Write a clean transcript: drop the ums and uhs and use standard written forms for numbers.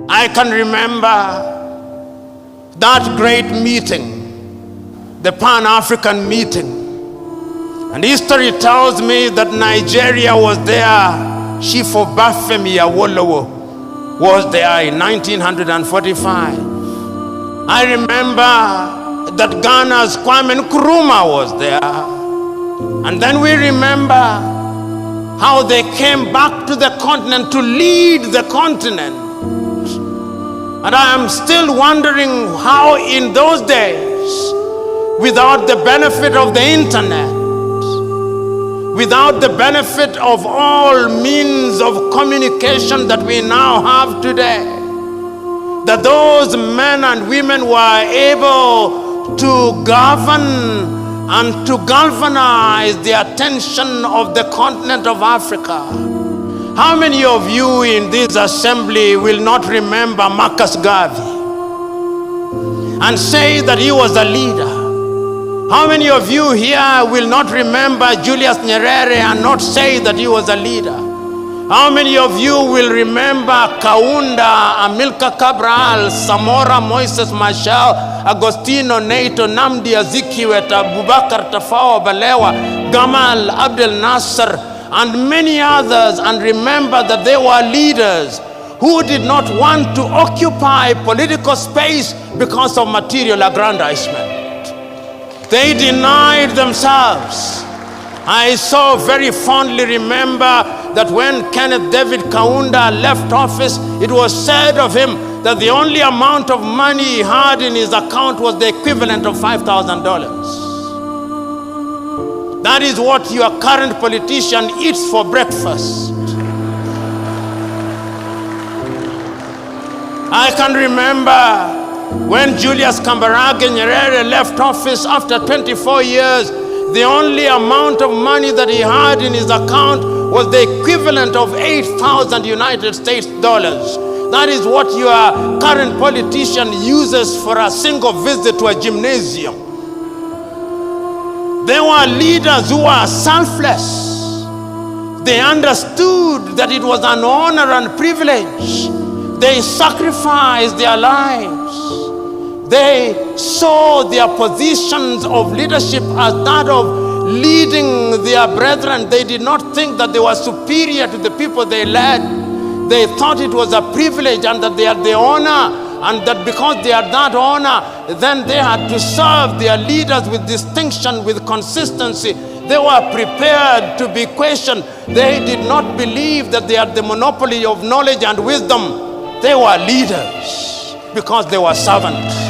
I can remember that great meeting, the Pan-African meeting. And history tells me that Nigeria was there. Chief Obafemi Awolowo was there in 1945. I remember that Ghana's Kwame Nkrumah was there. And then we remember how they came back to the continent to lead the continent. And I am still wondering how in those days, without the benefit of the internet, without the benefit of all means of communication that we now have today, that those men and women were able to govern and to galvanize the attention of the continent of Africa. How many of you in this assembly will not remember Marcus Garvey and say that he was a leader? How many of you here will not remember Julius Nyerere and not say that he was a leader? How many of you will remember Kaunda, Amilcar Cabral, Samora, Moises Machel, Agostino Neto, Namdi Azikiwe, Abubakar Tafawa Balewa, Gamal Abdel Nasser, and many others, and remember that they were leaders who did not want to occupy political space because of material aggrandizement. They denied themselves. I so very fondly remember that when Kenneth David Kaunda left office, it was said of him that the only amount of money he had in his account was the equivalent of $5,000. That is what your current politician eats for breakfast. I can remember when Julius Kambarage Nyerere left office after 24 years, the only amount of money that he had in his account was the equivalent of 8,000 United States dollars. That is what your current politician uses for a single visit to a gymnasium. They were leaders who were selfless. They understood that it was an honor and privilege. They sacrificed their lives. They saw their positions of leadership as that of leading their brethren. They did not think that they were superior to the people they led. They thought it was a privilege and that they had the honor, and that because they had that honor, then they had to serve their leaders with distinction, with consistency. They were prepared to be questioned. They did not believe that they had the monopoly of knowledge and wisdom. They were leaders because they were servants.